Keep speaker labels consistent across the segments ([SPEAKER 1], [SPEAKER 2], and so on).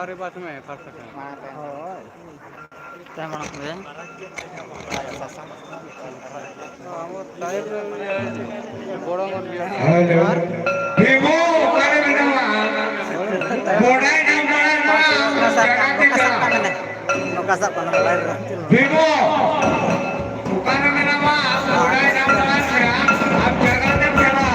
[SPEAKER 1] ᱟᱹᱣᱨᱤ ᱵᱟᱥ ᱢᱮ first second
[SPEAKER 2] ᱦᱳᱭ ᱛᱟᱭᱚᱢ ᱢᱟᱲᱟᱝ ᱜᱮ
[SPEAKER 3] Halo. Ibu, mana nama? Bodai nama jangan
[SPEAKER 2] kasap
[SPEAKER 3] tidak.
[SPEAKER 2] kan nih no kasap kan bayar
[SPEAKER 3] Ibu, bukan nama bodai nama ya. Ab jangan tidak.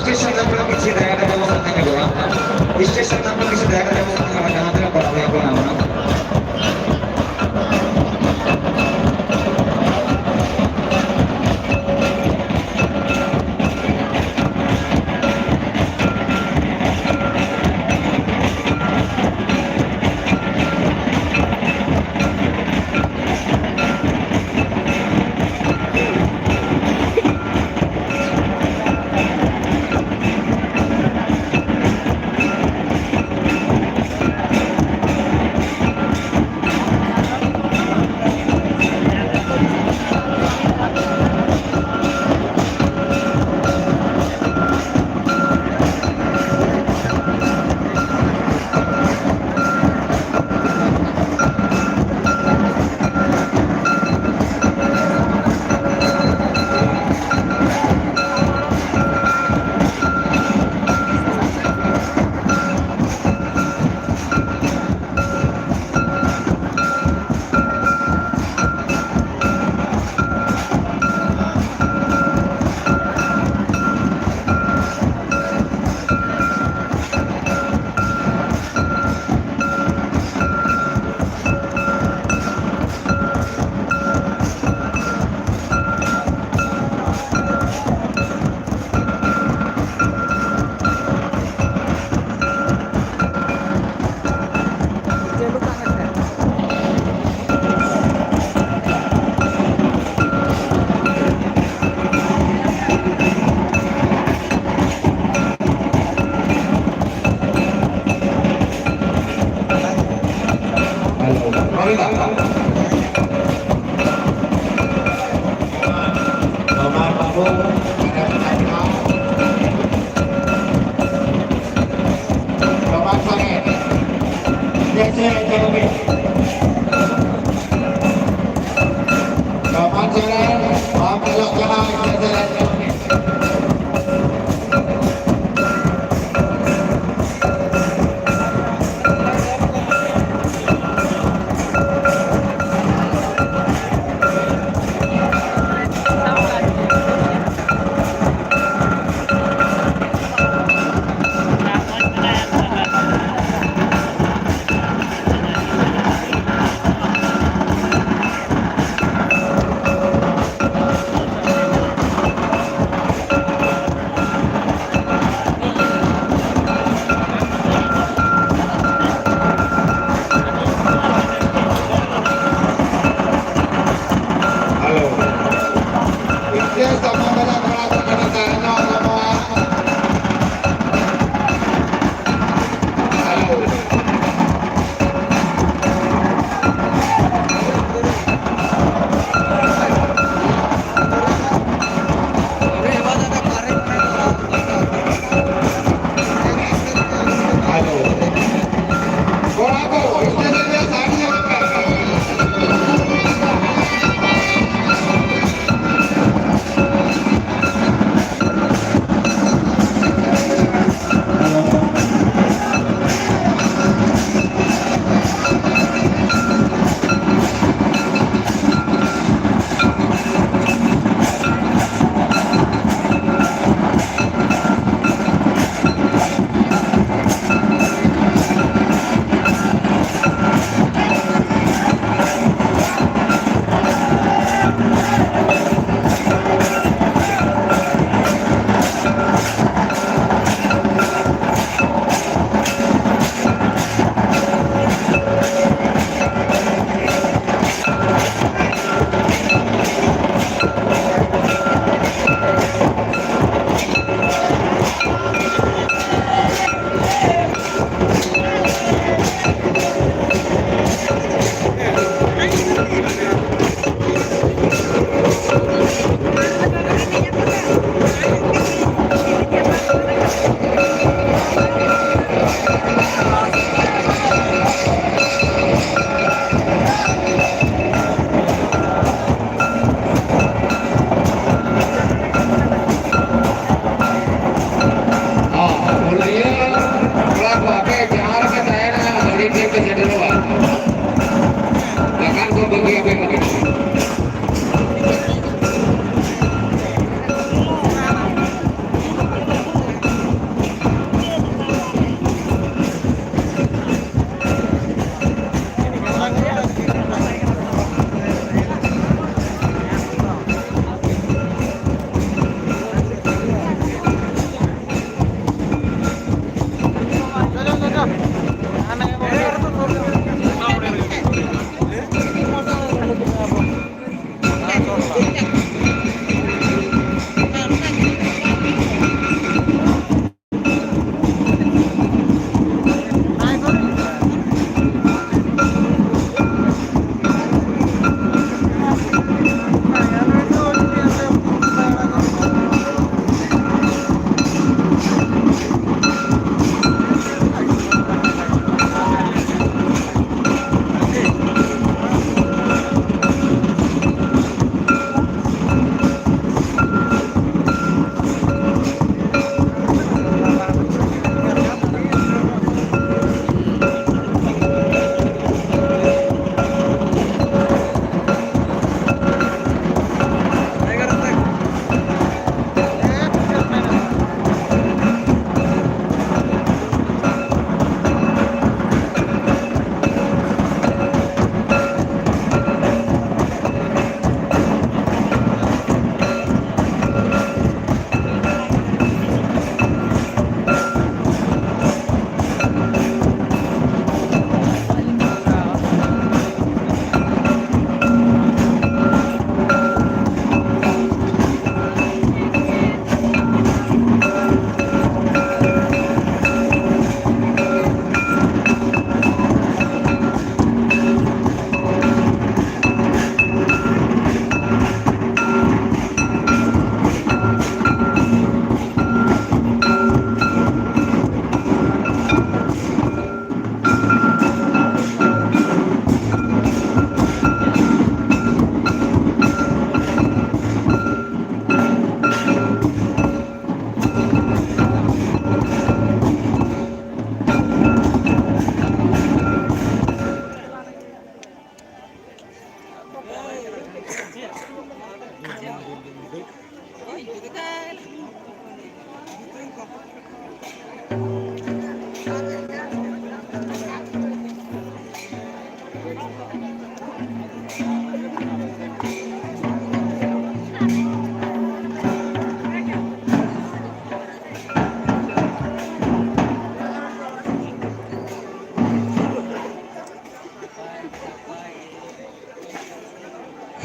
[SPEAKER 3] Stesen nampak kisi daerah ada orang tanya doang. Stesen nampak kisi daerah ada orang tanya jangan tidak kalau yang orang.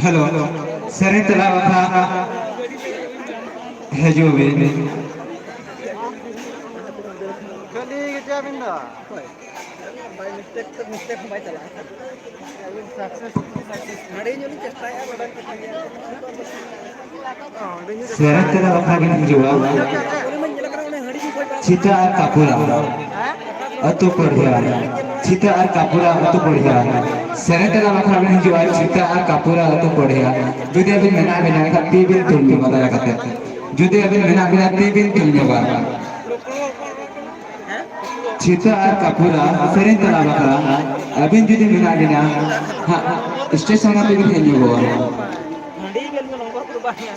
[SPEAKER 3] Hello सरे तला बखा हेजो बे
[SPEAKER 2] Kali kerja pindah. By mistake to mistake by chala. I will success. Hari ini ni cesta ya badan kita.
[SPEAKER 3] सरे तला बखा के हेजो चिता और कापुरा अतो पढ़िया चिता और कापुरा अतो पढ़िया सरे तला बखा के हेजो चिता और कापुरा अतो पढ़िया जुदे अभी मेना का पीबिन तुलने वाला करते जुदे अभी मेना पीबिन तुलने वाला चिता और कापुरा सरे तला बखा अभी जुदे मेना स्टेशन पे भी हेजो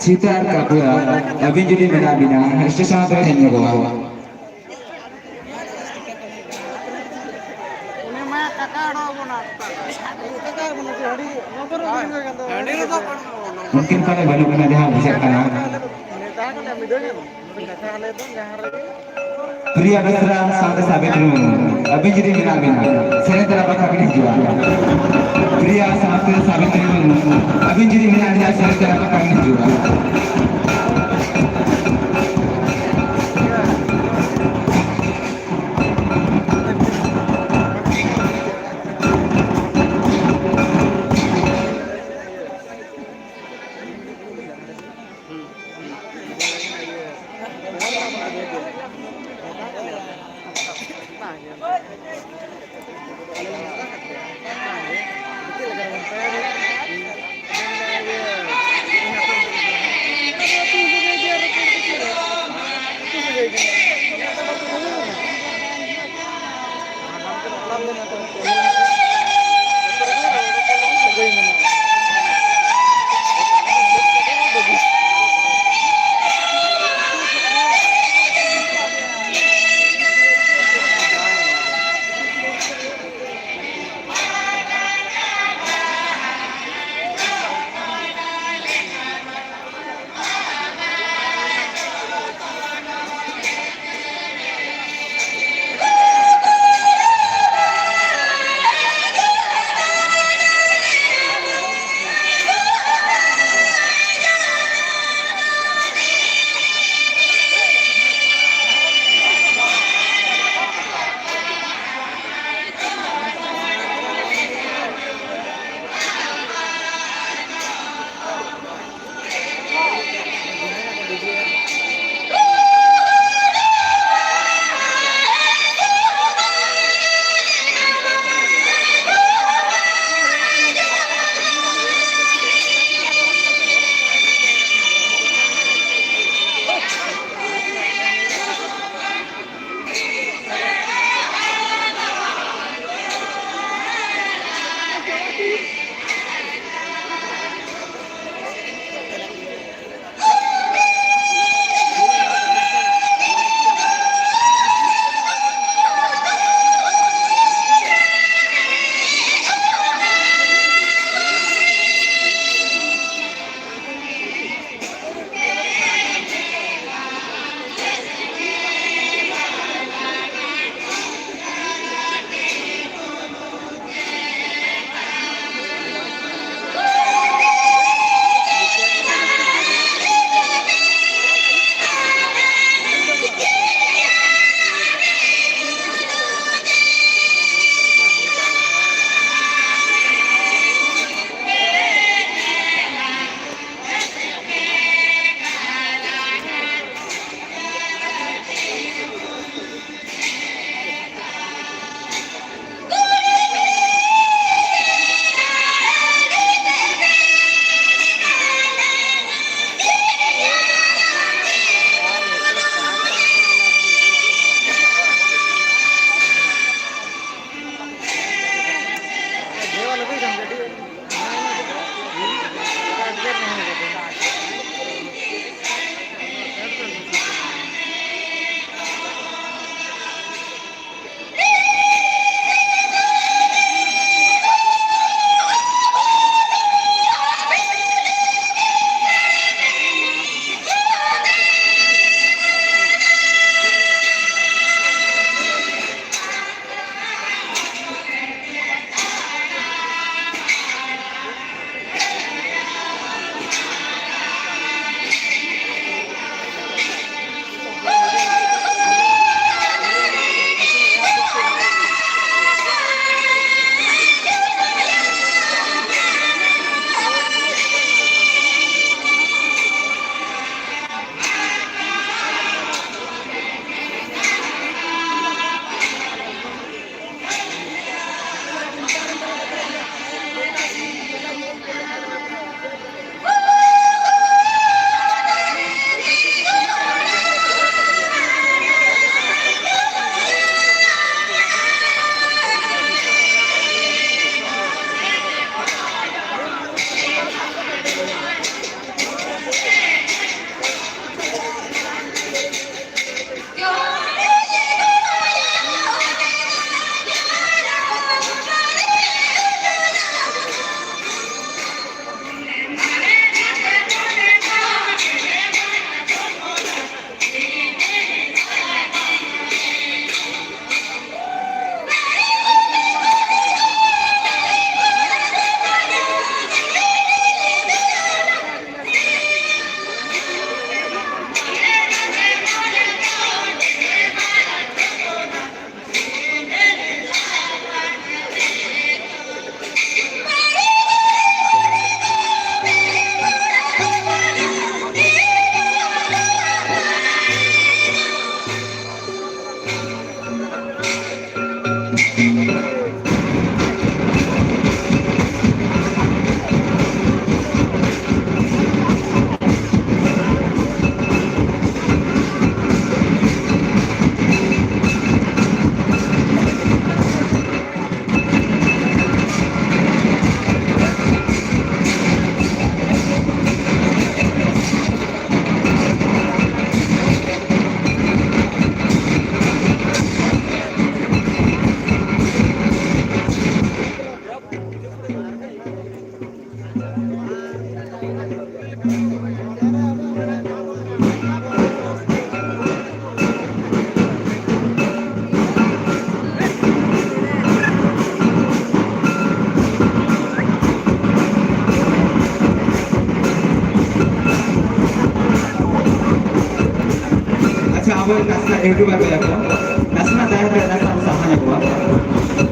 [SPEAKER 3] चिता और कापुरा अभी जुदे मेना स्टेशन पे हेजो mungkin kalau baru pernah dia bisa karena pria besar sampai sabit rumah abis jadi bina saya telah berkabin jual pria sampai sabit rumah abis jadi bina dia saya telah berkabin jual अच्छा अब नाचना YouTuber पे जाको नाचना दाया पे नाचना सामने को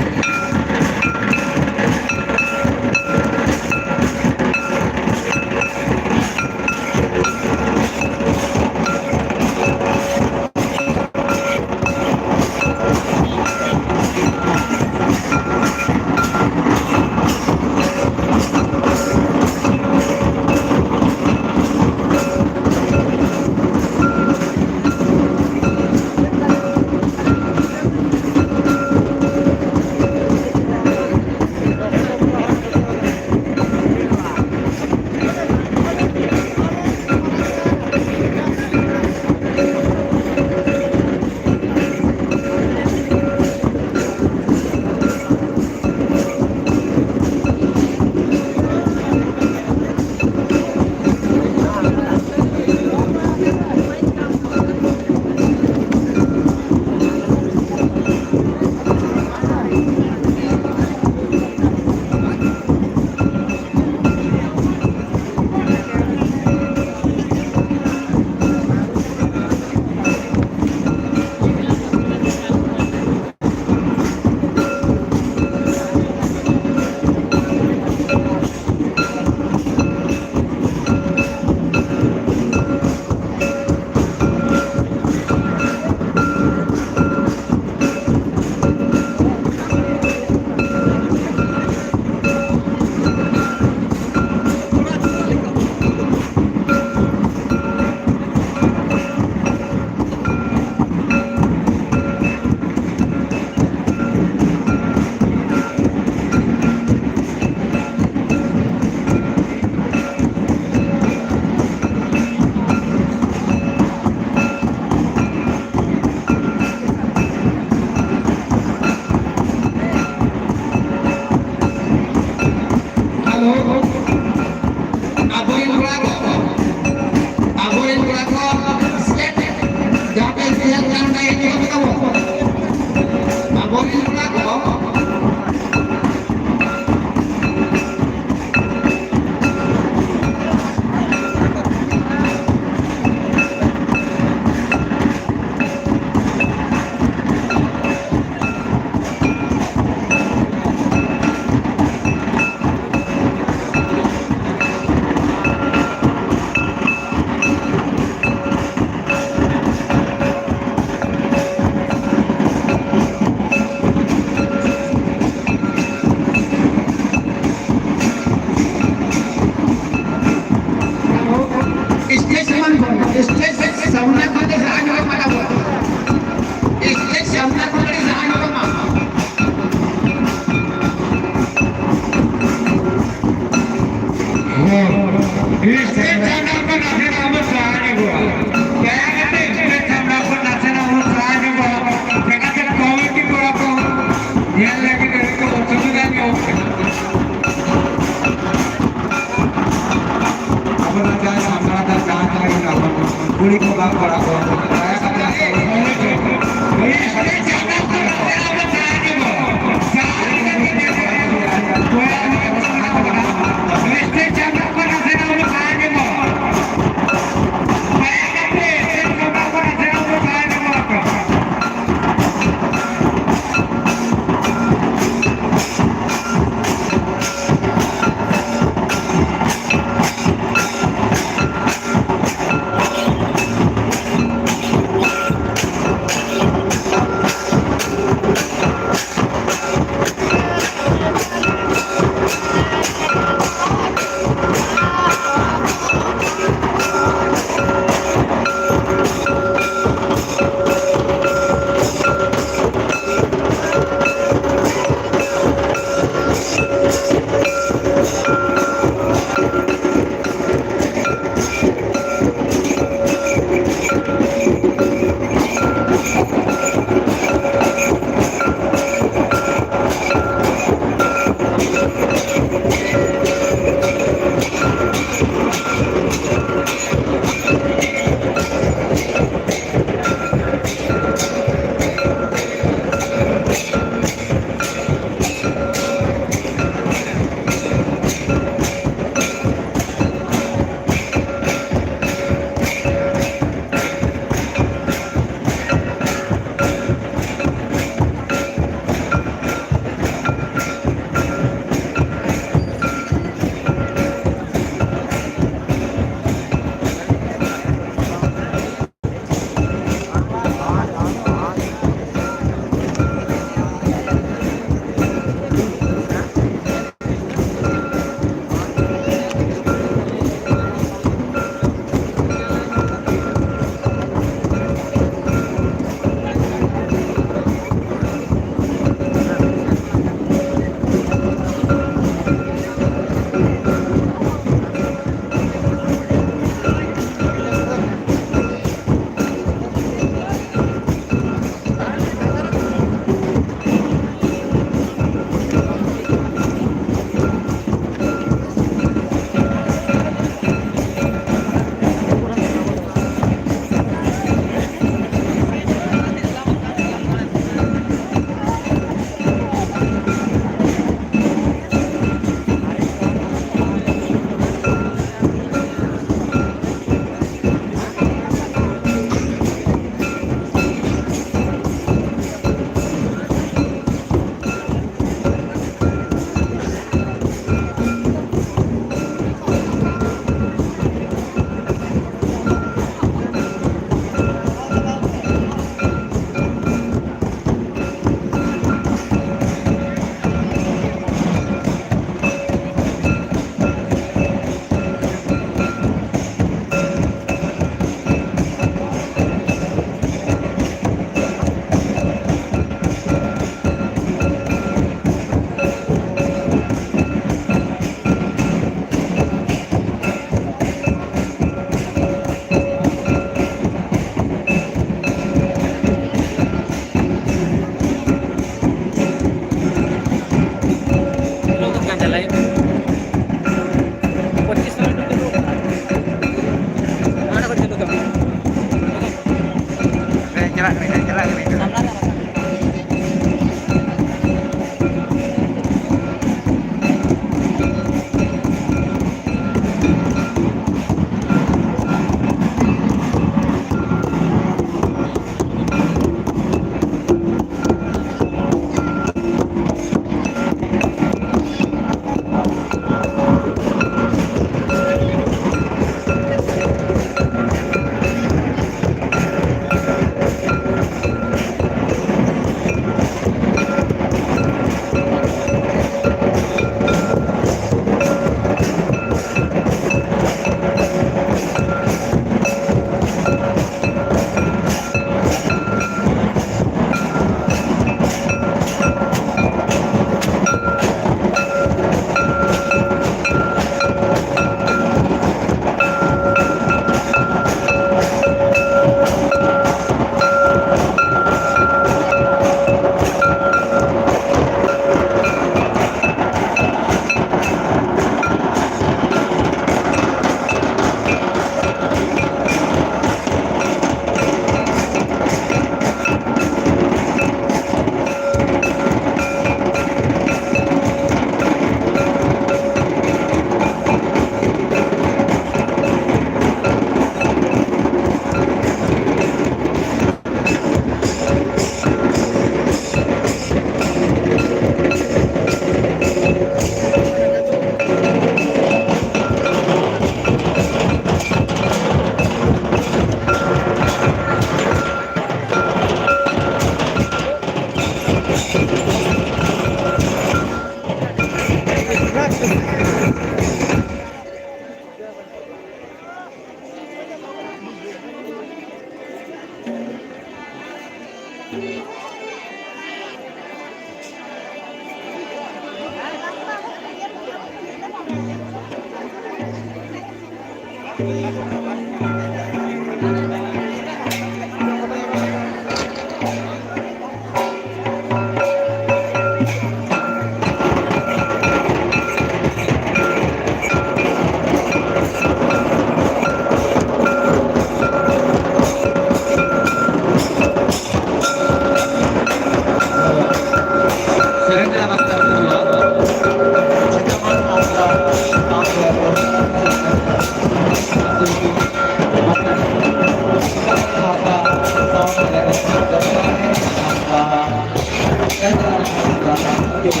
[SPEAKER 2] Uku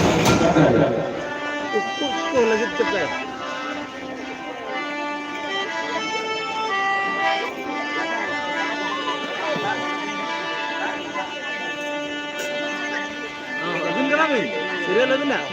[SPEAKER 2] lagi cepet. Lebih kenapa nih? Serius lebih nak?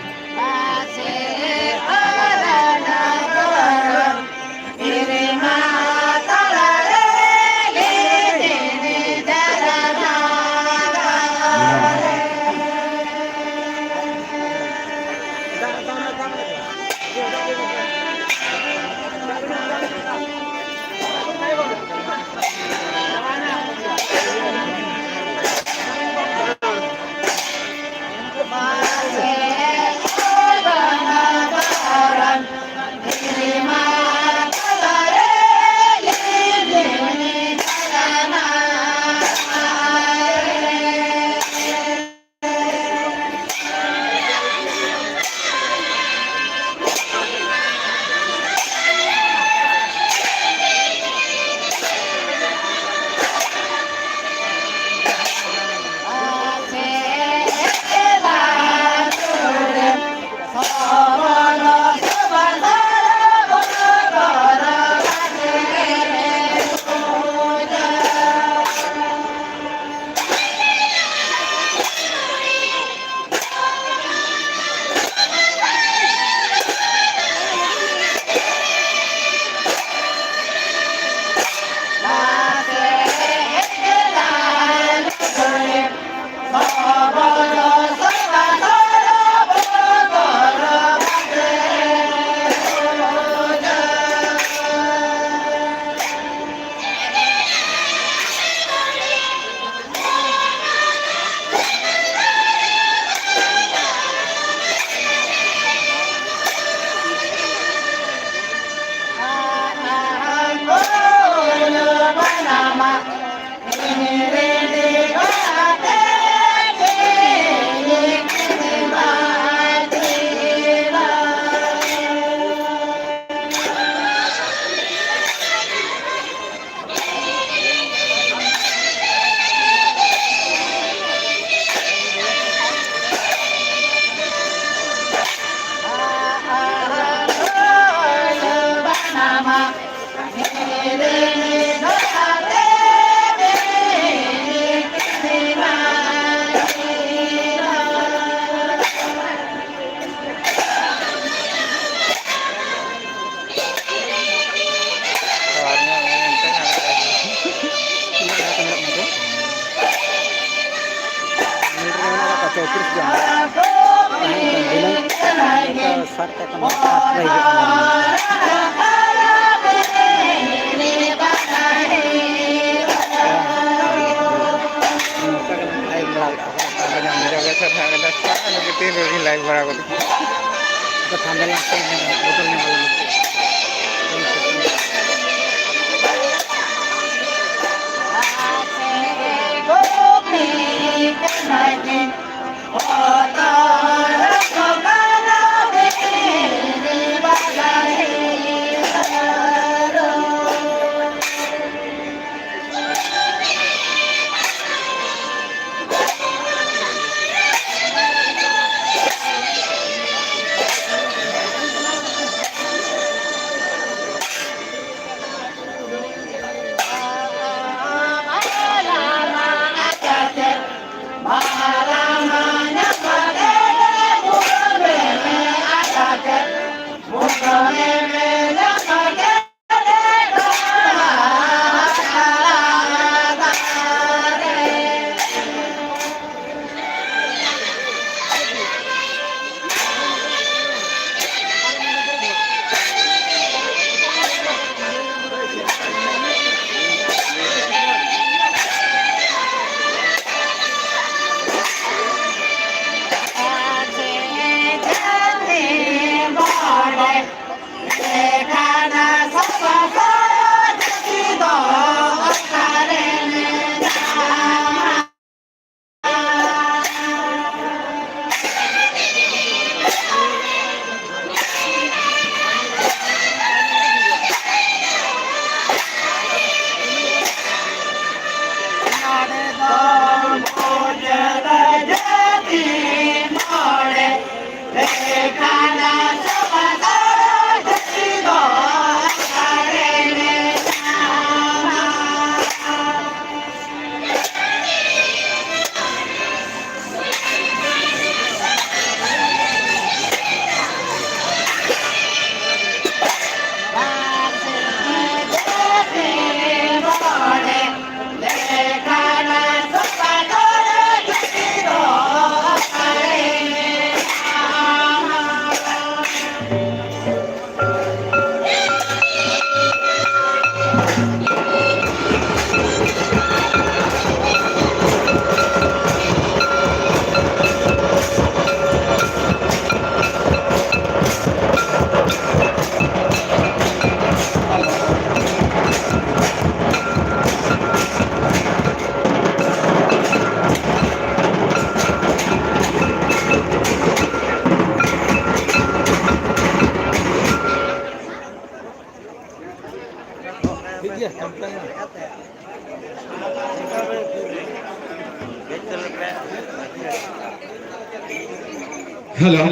[SPEAKER 3] Halo,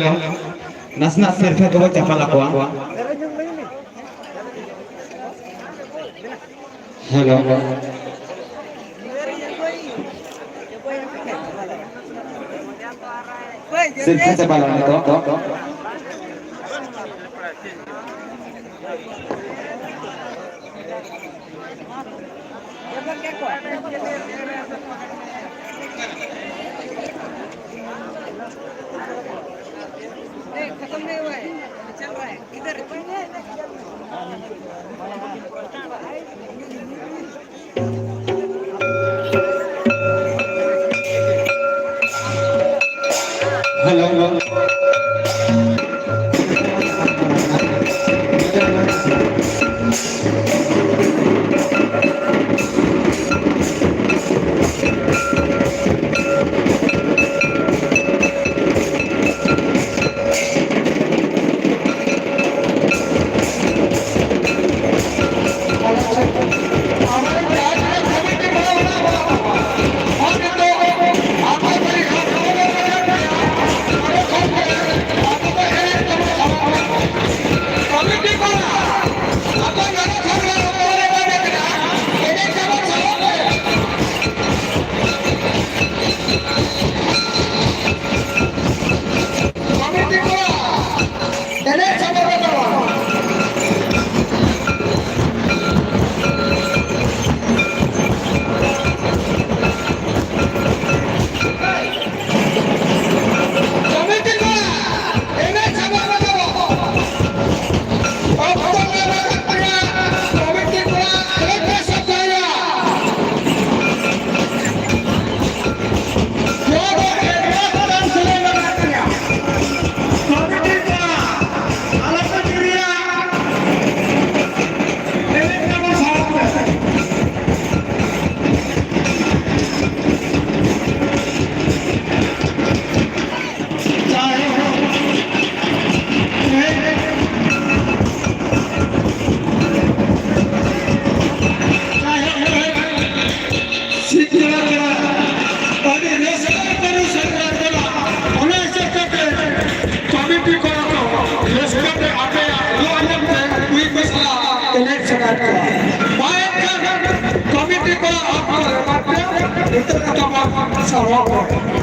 [SPEAKER 3] nasna serve ko chapala ko. Halo, serve chapala ko.
[SPEAKER 2] खत्म नहीं हुआ है चल रहा है किधर
[SPEAKER 3] Halo, Komite ko apa itu kata Sarawak.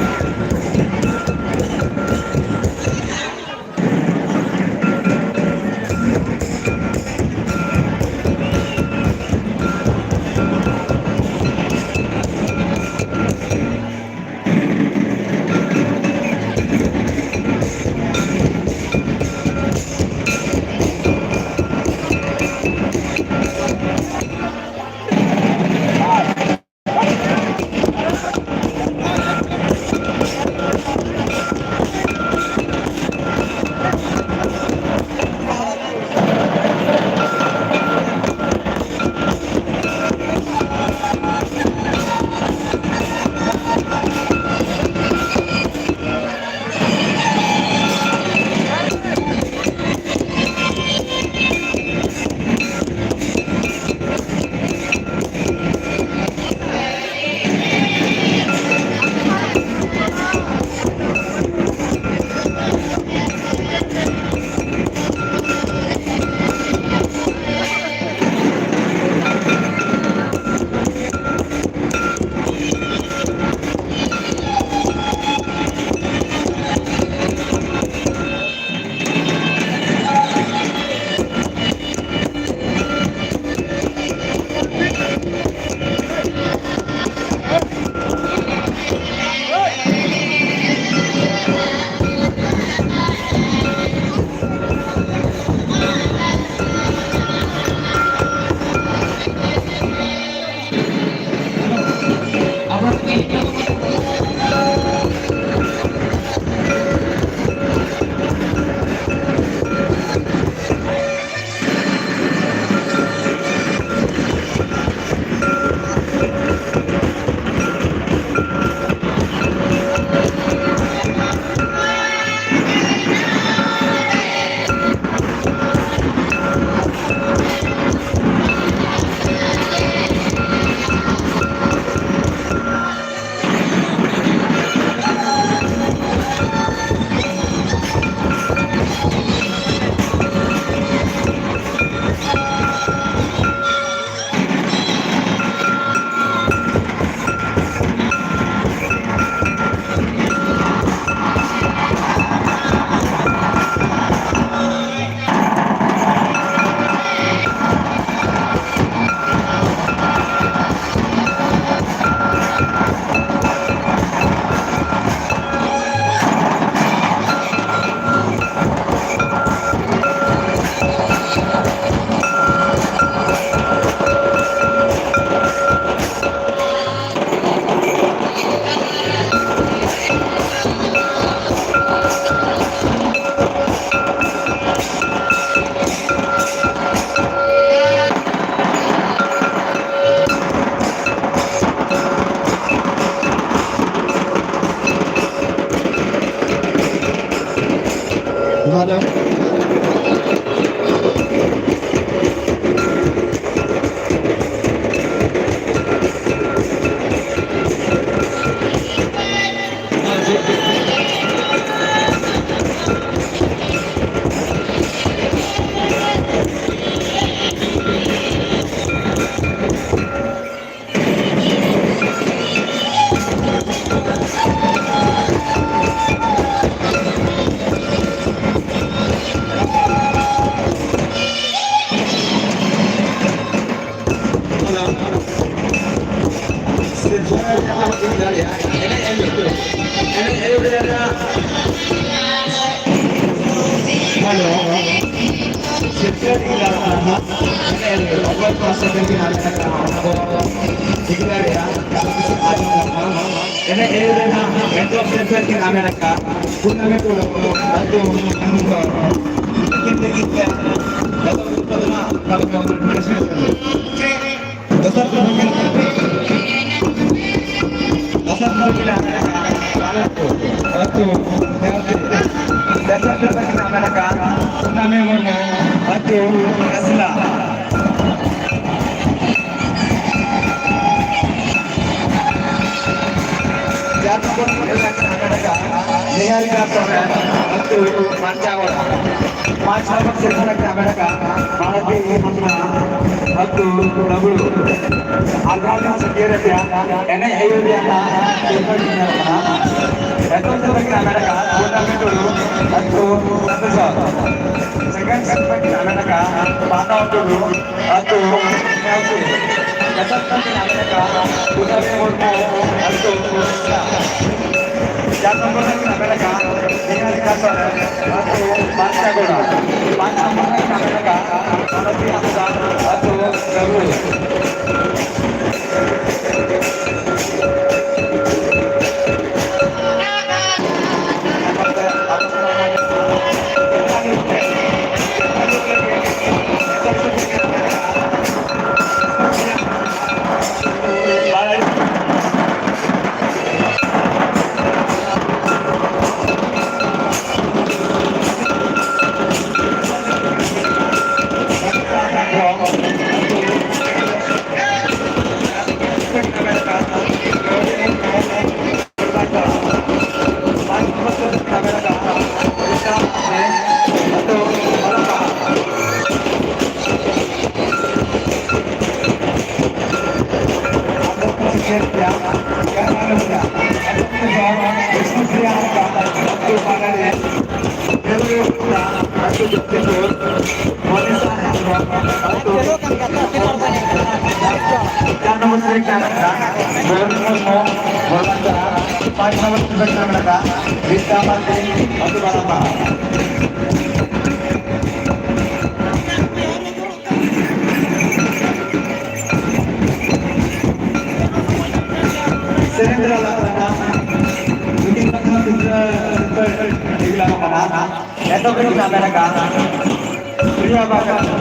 [SPEAKER 3] halo.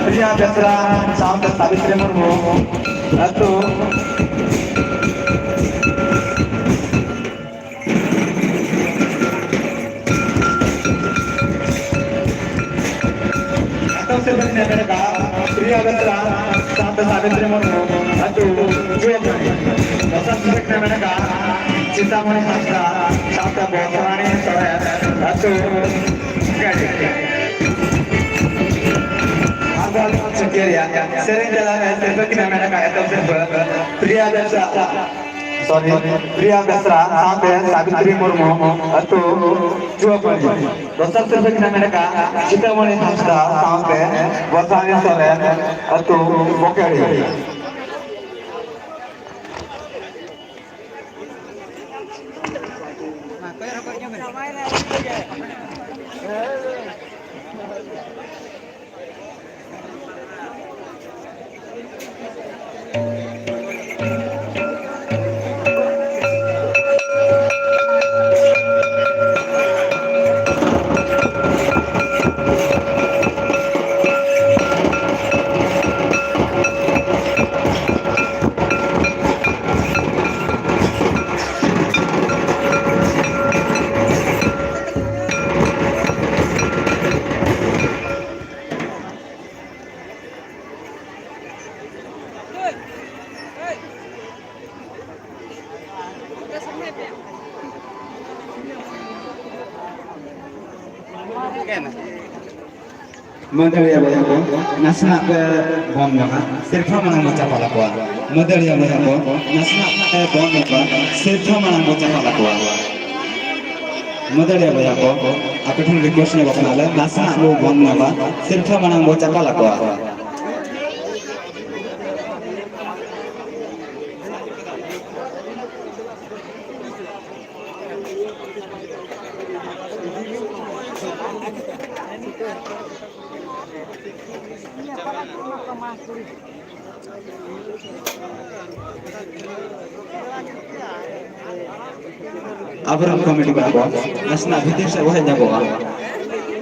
[SPEAKER 3] Priya Besra sampai Sabitri Murmu atau sebenarnya mereka Priya Besra sampai Sabitri Murmu atau Juwapani dasar sebenarnya mereka Cintamani Sastra sampai Bosrani Sore atau sering jalan SMP kita mereka itu Priya Besra sampai Sabitri Murmu atau Juwapani dasar SMP kita mereka Cintamani Sastra sampai Bosrani Sore atau Bokari. Madalya boya ko nasna ke bom nyaka sirfa manang baca pala ko Madalya boya ko nasna ke bom nyaka sirfa manang baca pala ko Madalya boya ko aku thun request ne bakna la nasna lo bom nyaka sirfa manang baca pala ko Abaran comedy bala ko nasna bhitir sa bohe nyago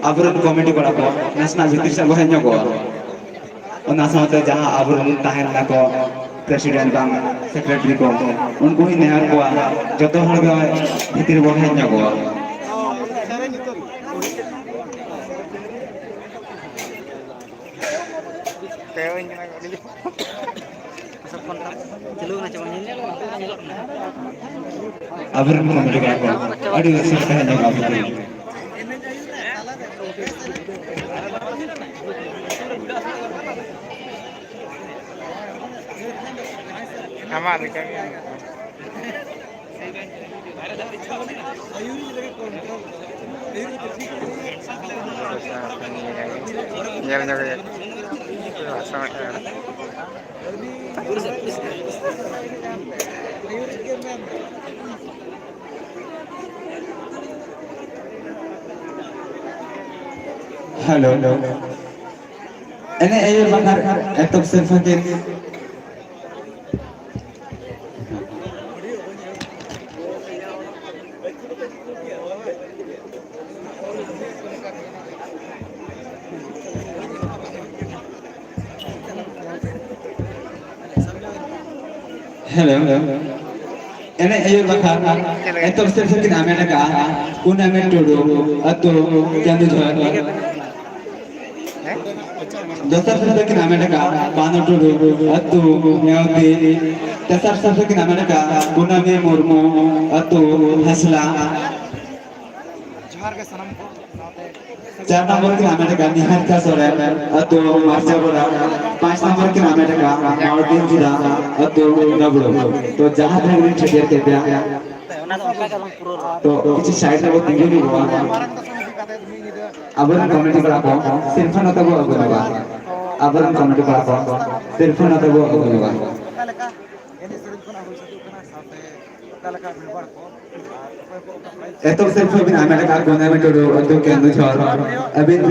[SPEAKER 3] abaran comedy bala ko nasna bhitir sa bohe nyago ona saute jaha abaran tahen na ko president bang secretary ko unko hi nehar ko joto hor ge bhitir bohe nyago abaran comedy bala ko adi usul tahen nyago abaran
[SPEAKER 2] हमारे क्या
[SPEAKER 3] Hello. Ini ayo bakar etok serfakin. Hello. Ini ayo bakar etok serfakin amena ka kuna metodo atau jangan jual. Dasar sabda ki namanya ka Panotudu atau Nyauti dasar sabda ki namanya ka Gunami Murmu atau Hasla 4 number की namanya ka Niharka Soren atau Marsha Bora 5 number की namanya ka Martin Jida atau Nabro तो जहाँ तक भी ठेकेर के दिया तो किसी साइड में वो tinggi nih gua abaran comedy bala ko sirfa na tabo agunaga abaran comedy bala ko sirfa na tabo agunaga eto sirfa bin amena ka gona me todo adu kendu chor abin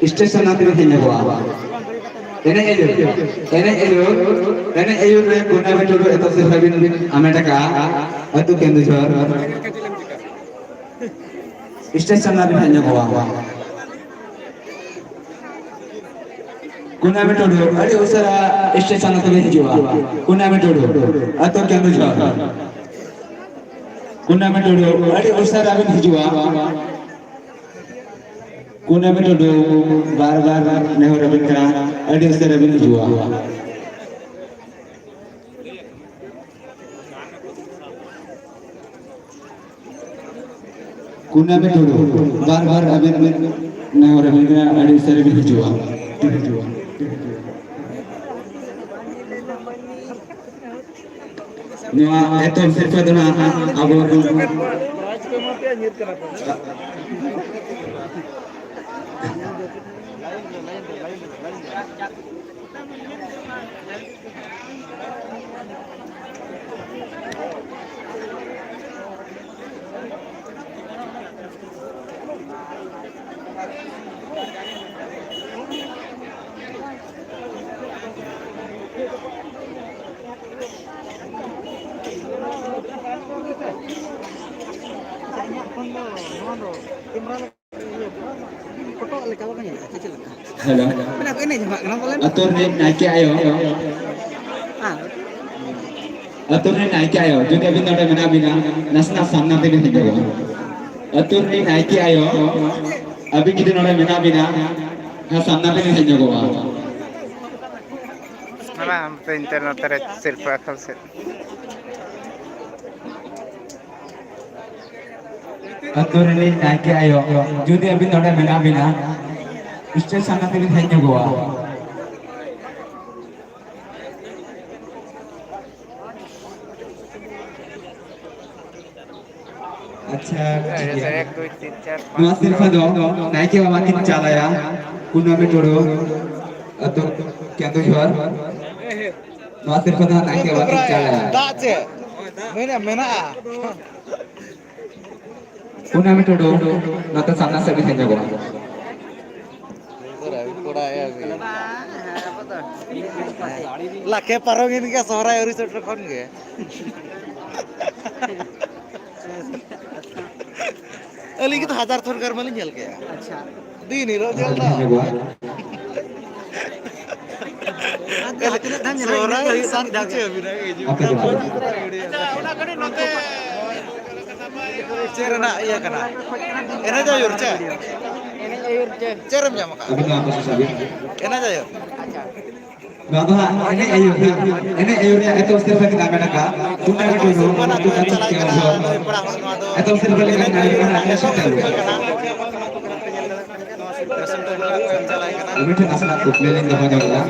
[SPEAKER 3] station na tiri hinne go ene ayo re gona me todo eto sirfa bin amena ka adu kendu chor station na hinne go kuna metodo adi usara station na tiri hijiwa kuna metodo adu kendu chor kuna metodo adi usara abin hijiwa kuna metodo bar nehor abin kara adi usara abin hijiwa kuna metodo bar abin nehor abin kara adi usara abin hijiwa Nua eto sirfa dona abo Hello. Atur ni naik ayo. Atur ni naik ayo. Jadi abin ada mana bina nasna samna bina hidup. Atur ni naik ayo. Abin kita ada mana bina ha samna bina hidup.
[SPEAKER 2] Mana हम तो internet पर सिर्फ अखल से
[SPEAKER 3] atau ini naik ayo jadi abin nora mena bina stage sana tadi hanya gua अच्छा नवा सिर्फ दो नाइक के बाबा किन चला या कुन्ना में जोड़ो तो क्या तो शोर नवा सिर्फ दो नाइक के बाबा किन चला या
[SPEAKER 2] दाचे मेना
[SPEAKER 3] कुन्ना में जोड़ो ना तो सामना से भी हंजा गो
[SPEAKER 2] लाके parongin ke sohrai ori setter kon ge ali gitu 1000 thon kar mali nyel ke acha di ni ro jel da sohrai san dache abina ge ji ona kadi note cerna iya kana ena jayur ce ena jayur ce cerem jam ka
[SPEAKER 3] abin apa sih sabi
[SPEAKER 2] ena jayur
[SPEAKER 3] Bago ha, ini ayurnya itu setiap kita menaka, tunda itu dulu, tunda itu kita jual. Itu setiap kita menaka, kita sudah dulu. Ini tuh asal aku keliling ke mana mana.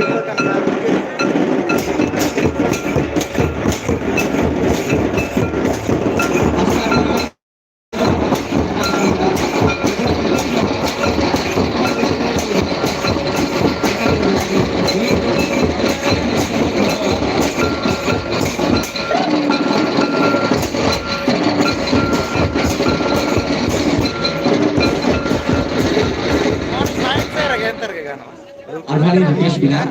[SPEAKER 3] Alhali Rupesh bina,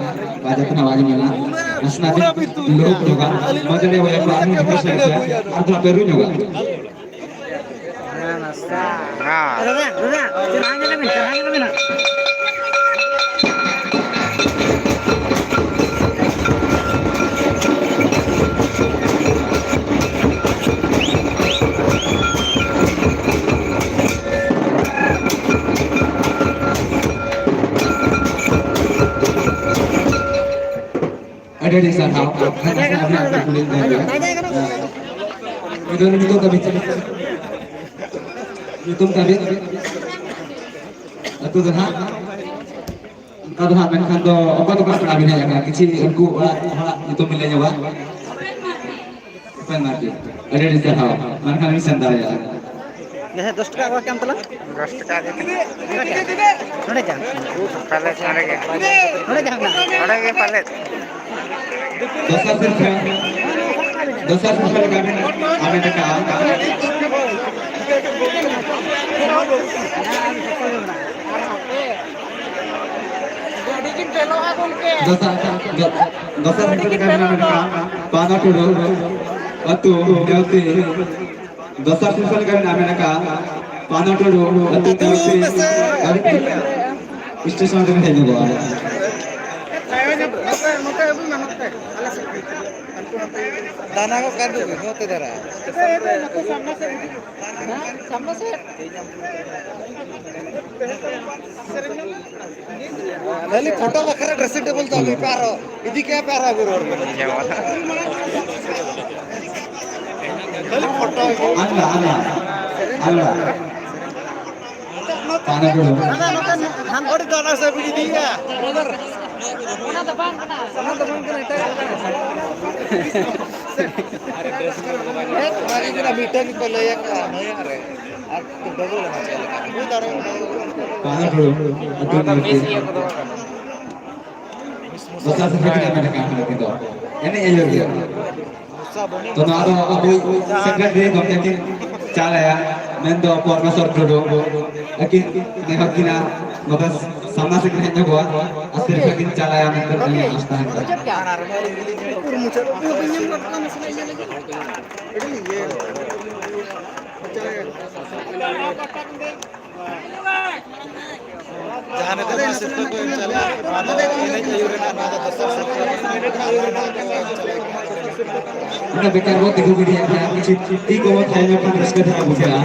[SPEAKER 3] wajah tu nawaj bina, asnadi loh juga, macam ni wajah baru Rupesh aja, atau baru juga. Ada di sana, ada kulit dari. Itu tapi itu tapi itu dah. Kalau dah main kando, apa tu kan kami ni yang kecil, aku itu milenya wah. Apa yang mati? Ada di sana, mana kami sendiri ya.
[SPEAKER 2] Nah, 10 টাকা কেমন তলা 10 টাকা দিতে নড়ে যান pallet নড়ে গে নড়ে যান না নড়ে গে pallet
[SPEAKER 3] dosa sosial kami Amerika dosa sosial kami Amerika pana tudo atu deute dosa sosial kami Amerika pana tudo atu deute station থেকে হেঁটে যাবো
[SPEAKER 2] दाना को कर दो होते दरा सामने से लली फोटो बखरा ड्रेसिंग टेबल तो अभी पारो इदी क्या पारा गुरु लली फोटो
[SPEAKER 3] Allah पाना को
[SPEAKER 2] हम और दाना से भी दिया mana depan kena itu kemarin kita meeting di Pelayak ya re aku double aku taruh
[SPEAKER 3] पाना को dosa seperti yang mereka itu ini ayo dia तो ना तो अभी सेक्रेटरी गवर्नमेंट चाला ya mendo profesor dodo लेकिन देखो कि ना मतलब sama sekretnya gua asli bikin cala yang terkini astaga
[SPEAKER 2] jangan itu masih tuh cala ada ini ayuran ada dasar
[SPEAKER 3] udah beker buat tiga video yang kecil tiga buat hanya pun terus kita buka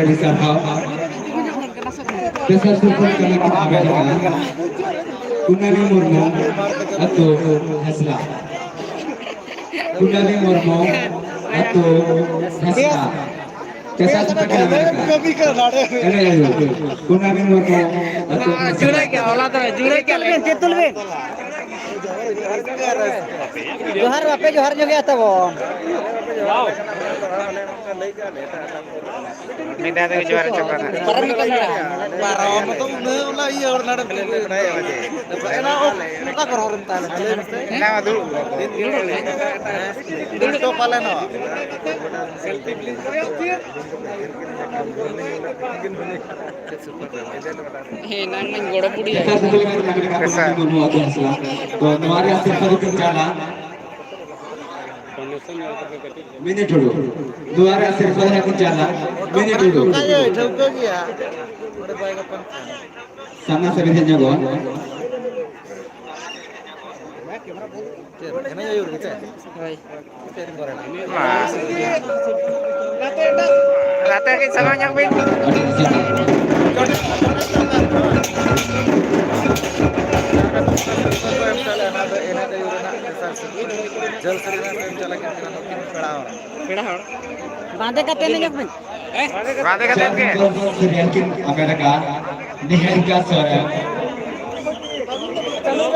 [SPEAKER 3] ᱟᱹᱰᱤ ᱟᱹᱰᱤ ᱥᱟᱨᱦᱟᱣ ᱫᱮᱥᱟ super ᱠᱟᱹᱢᱤ ᱠᱚ ᱟᱵᱮᱱ ᱠᱟᱱᱟ ᱠᱩᱱᱟᱹᱢᱤ ᱢᱩᱨᱢᱩ ᱟᱛᱳ ᱦᱮᱥᱞᱟ ᱠᱩᱱᱟᱹᱢᱤ ᱢᱩᱨᱢᱩ ᱟᱛᱳ ᱦᱮᱥᱞᱟ ᱫᱮᱥᱟ ᱥᱩᱯᱟᱨ ᱠᱟᱹᱢᱤ ᱮᱱᱮ ᱟᱭᱩ ᱠᱩᱱᱟᱹᱢᱤ ᱢᱩᱨᱢᱩ ᱟᱛᱳ
[SPEAKER 2] जुड़े क्या औलाद है जुड़े क्या चेतुल बेन जोहार बापे जोहार जो गया था वो
[SPEAKER 1] Minta ada juara coba.
[SPEAKER 2] परम निकल रहा
[SPEAKER 4] Parah तो उन्हें उला ये और नाटक एना ओटा कर हरन ताले
[SPEAKER 1] Nama dulu.
[SPEAKER 4] दिल तो पाले ना
[SPEAKER 3] desa sebelum kita kami murmu atau Hesla तो तुम्हारे आशीर्वाद के चला मिनट dulu तुम्हारे आशीर्वाद के चला मिनट dulu
[SPEAKER 4] काजे ठोक गया बड़े भाई का पन
[SPEAKER 3] sana sebenarnya jago
[SPEAKER 4] एना यो gitu
[SPEAKER 1] Mas. Rata kita sama yang bin.
[SPEAKER 4] जल सरीना में चला के खड़ा हो
[SPEAKER 2] बांधे का तेने जब
[SPEAKER 1] Rata kita ke.
[SPEAKER 3] yakin Amerika Niharika Sora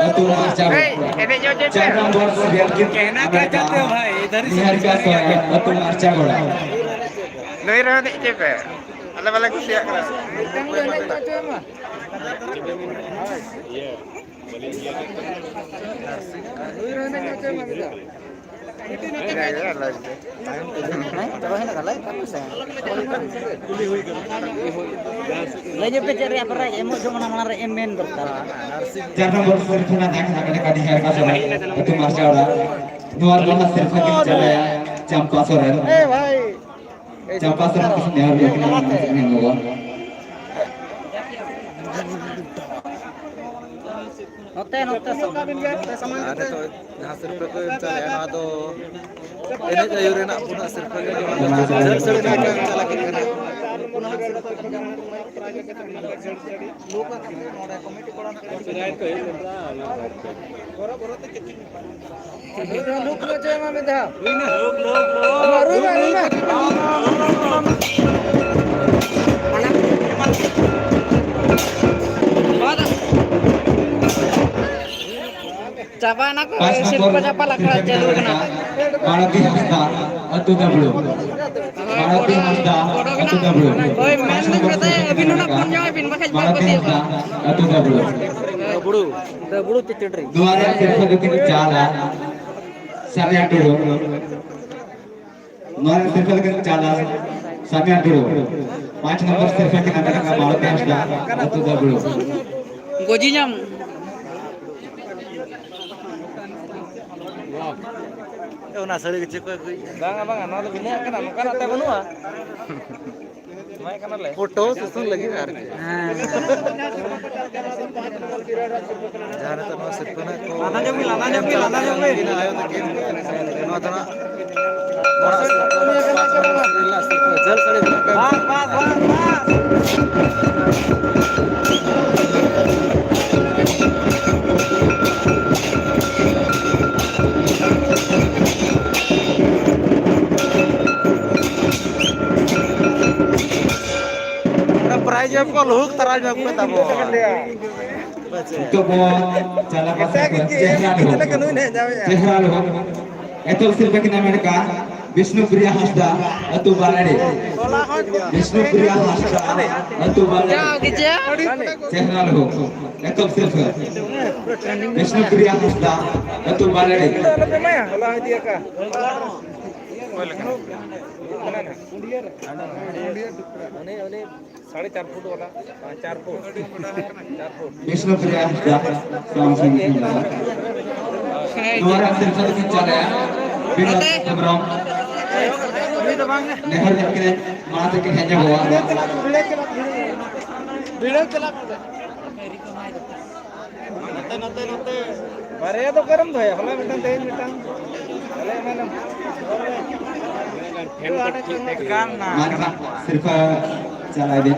[SPEAKER 3] atau macam
[SPEAKER 1] Hei, ini jauh
[SPEAKER 3] चार
[SPEAKER 1] jauh.
[SPEAKER 3] Number yakin Amerika Niharika Sora atau macam bola
[SPEAKER 1] Dari mana cepe? Ada balik siap.
[SPEAKER 2] ले पे चले पर एमो जो मना मना एमएन दरकार
[SPEAKER 3] चार नंबर सिर्फना देख Amerika Niharika Sora atau macam bola luar bola sirfana चला चंपा सोरेन
[SPEAKER 4] ए भाई
[SPEAKER 3] चंपा सोरेन किसने और yakin नहीं होगा
[SPEAKER 2] नोते नोते
[SPEAKER 4] ada तो जहां सिर्फ को चले ना तो एने यो रे ना पुना सिर्फ को जल सरीना में चला के लोग लो जे में दा
[SPEAKER 2] चाबा ना को
[SPEAKER 3] पांच
[SPEAKER 2] सिर्फ
[SPEAKER 3] नंबर
[SPEAKER 2] चापा लकड़ा चलो ना
[SPEAKER 3] Maruti Mazda atau W Maruti Mazda atau W
[SPEAKER 2] ओए मैन ने कहता है अभी ना फोन जाए बिन बखज
[SPEAKER 3] Maruti Mazda atau W
[SPEAKER 2] बुड़ू चिचड़ी
[SPEAKER 3] dua hari sirfa bikin cala sampai dulu dua hari sirfa bikin cala sampai dulu 5 nomor sirfa kita dengan Maruti Mazda atau W
[SPEAKER 2] गोजी जाम
[SPEAKER 4] ना सड़ी के चेक बांगा बांगा ना तो बिना कना कना ते बनुआ मैं कना ले फोटो सुन लगी यार जाने तो नो सिर्फ ना को लाना जमी ना आयो तो के नो तो ना बड़ा जल सड़ी प्राइज आपको लोग तराज में आपको तब
[SPEAKER 3] itu mau cala pasang cehra loh itu sirfa kita mereka Vishnu Priya Hasda atau Balade Vishnu Priya Hasda atau Balade cehra loh itu sirfa Vishnu Priya Hasda atau Balade
[SPEAKER 4] साढ़े 4 फुट वाला 4 foot
[SPEAKER 3] Vishnu Priya Hasda langsung dua orang sirfa kita cala Binat Abram Nehar yakin mana tu kehanya bawa
[SPEAKER 4] नते बारे तो गरम भय हला mitten तेज mitten हले मैंने
[SPEAKER 3] Mana sirfa चलाए दे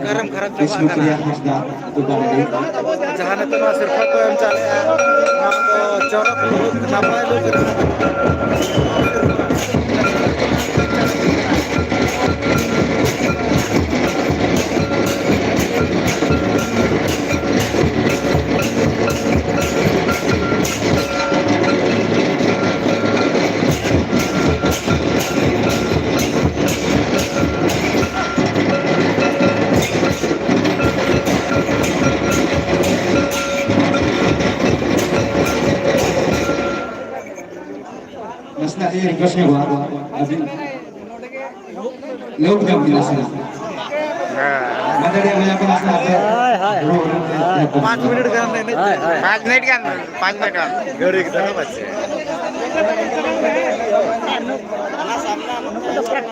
[SPEAKER 3] विष्णुप्रिया हांसदा तो बारे
[SPEAKER 4] जहां तो ना सिर्फ को हम चले चौरक लोग नापाय लोग
[SPEAKER 3] नसना ये रिक्वेस्ट में हुआ अभी लोग जब मिला सना मदर ये मुझे को नसना है
[SPEAKER 4] 5 मिनट का नहीं
[SPEAKER 1] 5 मिनट kan 5 मिनट kan
[SPEAKER 4] गरी के तरह बच्चे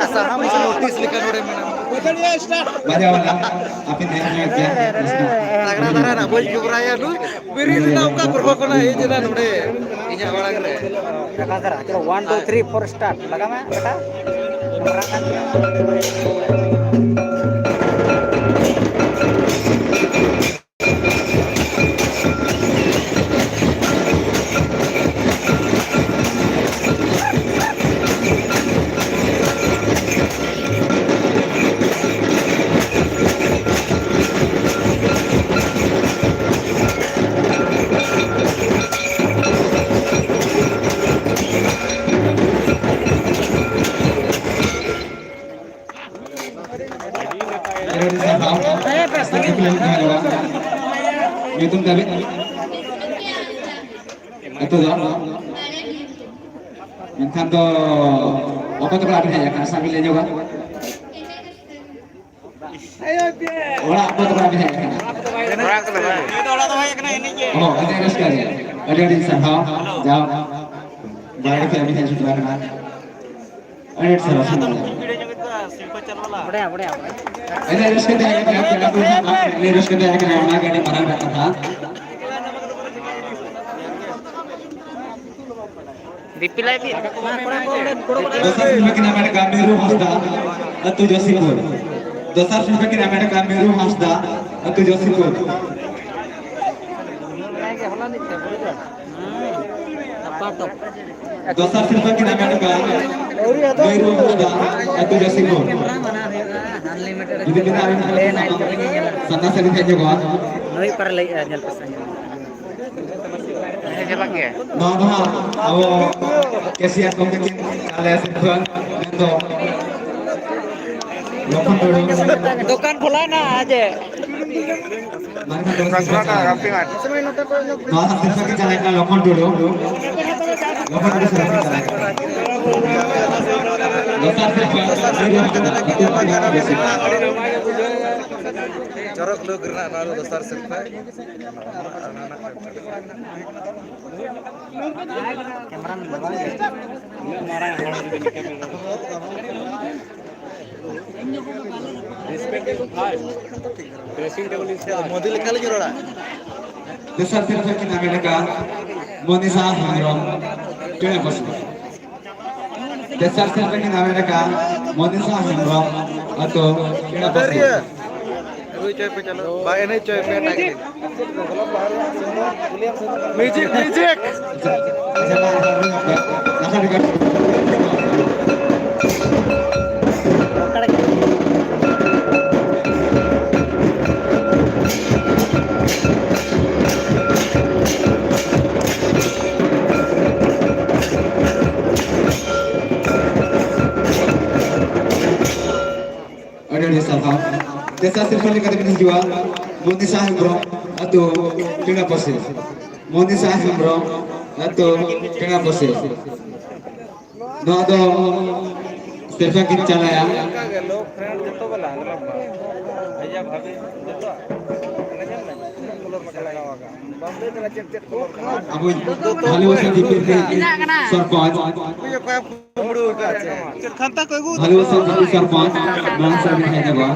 [SPEAKER 4] ऐसा हम इसे नोटिस लिखा नोड़े में
[SPEAKER 3] मजा वाला आप इन ध्यान में क्या
[SPEAKER 4] तगड़ा तरह ना बोल के बुराया नु बिरी नाम का प्रभु को ना ये जना नोड़े इन्हें बड़ा करे
[SPEAKER 2] लगा करा चलो 1 2 3 4 स्टार्ट लगा मैं बेटा
[SPEAKER 3] ये तुम कभी itu dong menkan to apa tuh pelatihan ya karena sambilnya juga orang apa tuh pelatihan ya
[SPEAKER 1] orang ke depan
[SPEAKER 3] oh itu yang sekali ada di sana jauh dari pelatihan sudah kan ada di sana
[SPEAKER 2] बढ़िया बढ़िया
[SPEAKER 3] ini harus kita yang ini harus kita yang kena mana gini parang kata
[SPEAKER 1] dipilih di
[SPEAKER 3] दोसर film के नाम है गामेरू हंसदा अतु जोशीपुर दोसर film के नाम है गामेरू हंसदा अतु जोशीपुर दोसर फिल्म के नाम है गामेरू Hansda अतु Joshipur jadi kita sana sering aja gua
[SPEAKER 2] नई पर ले जल पसंद
[SPEAKER 1] jalan ya
[SPEAKER 3] no awo kesian kompetin alias bukan itu lokon dulu
[SPEAKER 2] दुकान खुला ना आज
[SPEAKER 1] bukan sana rampingan
[SPEAKER 3] no hasil kita jalan lokon dulu lokon dulu sering jalan
[SPEAKER 4] चौरक लोग करना ना दोस्तार सिर्फ है
[SPEAKER 2] कैमरा में लगा
[SPEAKER 4] ड्रेसिंग टेबल इससे मोदी लिखा ले जोड़ा
[SPEAKER 3] दोसर फिल्म के नाम है मोनिसा हेम्ब्रम ट्रेन बस दोसर फिल्म के नाम है मोनिसा हेम्ब्रम अतो ट्रेन बस
[SPEAKER 4] कोई चाय पे चलो भाई नहीं चाय पे tiger music music
[SPEAKER 3] ada di sana desa sirfali kata menjual Monisa Hembrom atau tengah posisi Monisa Hembrom atau tengah posisi no ada Stefan Kincala ya
[SPEAKER 4] लोग फ्रेंड जतो वाला भैया भाभी जतो कलर में चला होगा बॉम्बे में check
[SPEAKER 3] abu Bhaluwasan DPD Sarpanch
[SPEAKER 4] ये पाप कुमड़ू का खंता कोई गु
[SPEAKER 3] Bhaluwasan DPD Sarpanch Bangsa Hyderabad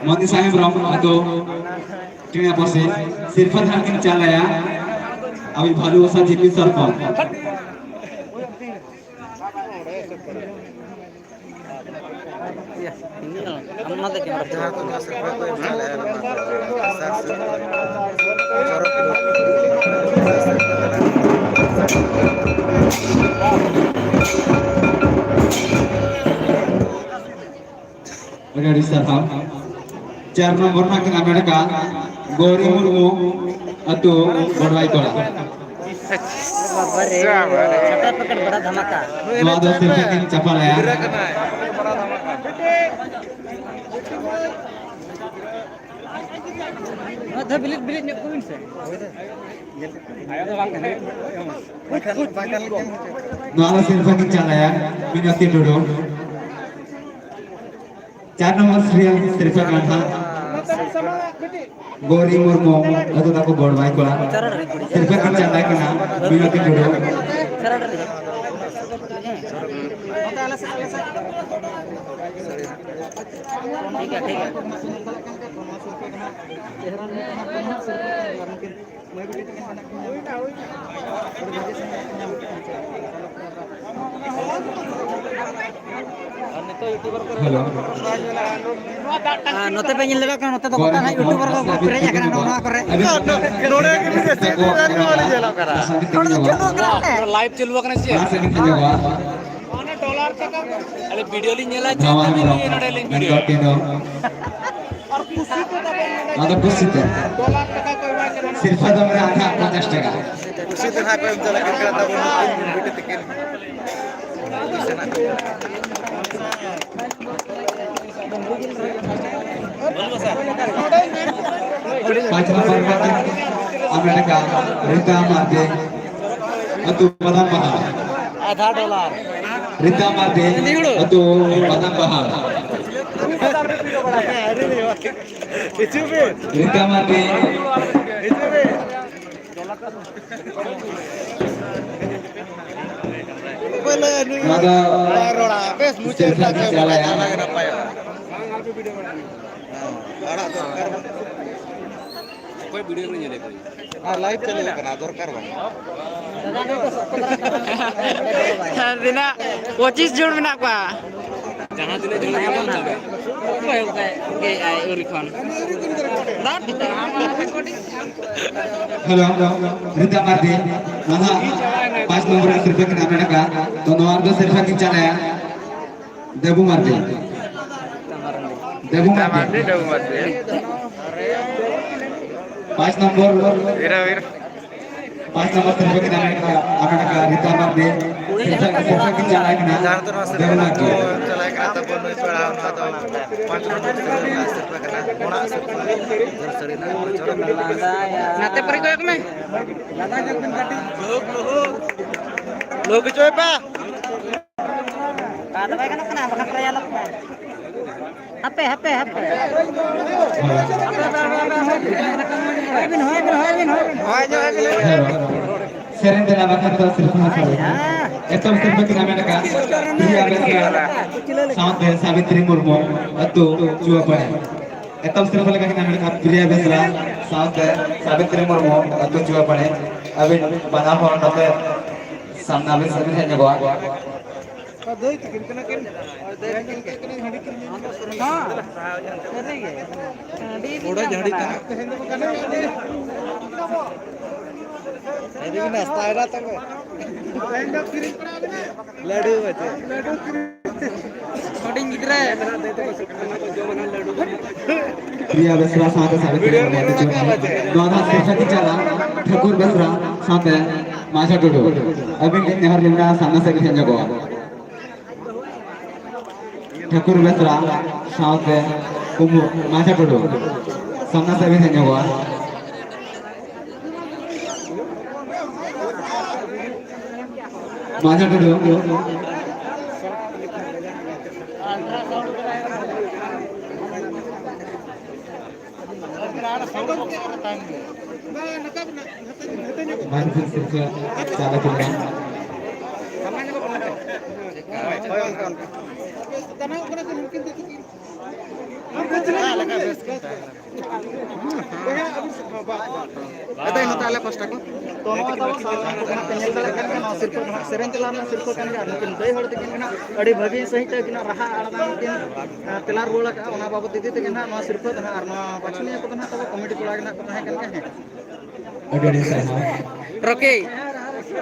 [SPEAKER 3] Monisa Hembrom atau tengah posisi Sirfan Kincala ya abu Bhaluwasan DPD Sarpanch
[SPEAKER 2] Iya, ini aman deh kamera.
[SPEAKER 4] Jahar tuh nggak serba kok yang salah ya nama tuh asal serba corok dulu.
[SPEAKER 3] Ada di sana. 4 nomor makin Amerika, Gori Murmu atau Borwai Kola.
[SPEAKER 2] Babar रे छोटा पकड़ बड़ा धमाका
[SPEAKER 3] Dua silvakin capal ya.
[SPEAKER 4] Kira kena ya. Para dhamakan.
[SPEAKER 2] ada bilit-bilit nyok kuin se ayo tuh bang makan
[SPEAKER 3] Dua silvakin cala ya. Minati dulu. 4 nomor serial silvakin ha. Gori Murmu atau aku Borwai Kola. Silvakin cala kena. Minati dulu.
[SPEAKER 2] ठीक है
[SPEAKER 3] Halo.
[SPEAKER 2] note pe nyel leba kan note to kota hai youtuber ko pereja kana noa kore
[SPEAKER 4] Nore ke ni desi kan wale jela kara.
[SPEAKER 2] live चलवा kana चे
[SPEAKER 4] माने dollar का अरे video ली नेला
[SPEAKER 3] ये
[SPEAKER 4] नोडे link video और खुशी को
[SPEAKER 3] Ada pusita.
[SPEAKER 4] डॉलर का कोई बात नहीं
[SPEAKER 3] Silva dalam angka 50 taka.
[SPEAKER 4] खुशी तो हा कोई जला के करता वो वीडियो तक बोलो sir
[SPEAKER 3] 5 nomor makin Amerika, Rita Marte atau Padang Bahar.
[SPEAKER 4] आधा dollar
[SPEAKER 3] Rita Marte atau Padang Bahar.
[SPEAKER 4] किचु में
[SPEAKER 3] Rita Marte
[SPEAKER 4] किचु में बोले
[SPEAKER 3] ada
[SPEAKER 4] रोड़ा बस मुझे
[SPEAKER 3] Silva Jala ya.
[SPEAKER 4] कोई वीडियो नहीं चले कोई हां लाइव चले करना दरकार बा
[SPEAKER 2] dina 25 jun menak pa
[SPEAKER 4] जहां दिले जले काम चले
[SPEAKER 2] oke ai urikon rat kita
[SPEAKER 3] Halo, Rita Marte. Mana 5 nomor Silva ke Amerika. Tuh nomor 2 Silva ke cala ya. Debu Marte. Debu
[SPEAKER 1] Kita
[SPEAKER 3] Marte.
[SPEAKER 1] mati dah umat ya.
[SPEAKER 3] 5 nomor
[SPEAKER 1] Wira.
[SPEAKER 3] 5 nomor Silva ke Amerika. Rita Marte. Silva ke cala kena.
[SPEAKER 4] जहां तो ना
[SPEAKER 3] Debu Marte.
[SPEAKER 4] चला करता बोल में पड़ा ना तो 5 मिनट से करना होना सरी ना चलो
[SPEAKER 2] nate pari ko ekme
[SPEAKER 4] लोग चोय पा
[SPEAKER 2] ada baik kana bakal raya lok hape
[SPEAKER 4] हाय जो है
[SPEAKER 3] Seren de la baja toda Silva Masari. Etam Silva ke Amerika. Dia besar. Sampai Savitri Murmu atau Jua Pane. Etam Silva ke Amerika. Dia besar. Sampai Savitri Murmu atau Jua Pane. Abin banyak orang nanti samna abin sambil hanya gua.
[SPEAKER 4] थोड़ा झड़ी था ये भी नाश्ता है ना तंग लड्डू बचे
[SPEAKER 2] coding gidra
[SPEAKER 3] Dia besar sampai Savitri Murmu atau Jua Pane. Dua Silva ke cala. Thakur besar sampai Maja Dodo. Abin ini hari ini samna sambil hanya gua. Thakur besar sampai Kumu Maja Dodo. Samna sambil hanya gua. Maja Dodo. Manfred Silva cala kena.
[SPEAKER 2] ada yang nota lepas aku tono atau penyel dalakan kan sirpa seren telar sirpa kan mungkin dai hor tekin na adi bhagi sahi ta kina raha alada mungkin telar bola ka ona babut didi tekin na sirpa na arno pachni ko na tabo committee ko lagna ko tahe kan ke
[SPEAKER 3] Ada saya.
[SPEAKER 5] Rocky,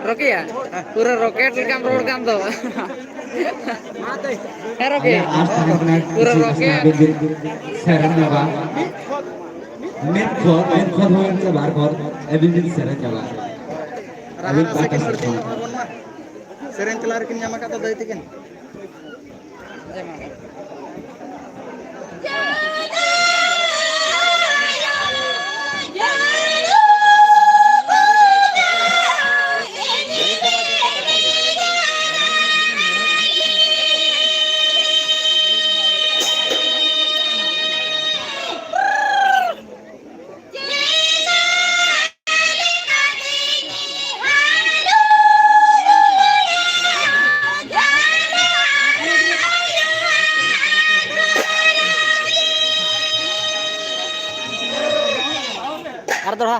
[SPEAKER 5] Rocky ya, pura roket kam road kam tuh. Rocky, pura roket.
[SPEAKER 3] Seren jawa. Main for hoen se bar for everything seren jawa.
[SPEAKER 2] raha sekin serti seren telar kin nyama kata dai tekin
[SPEAKER 5] Arthur ha.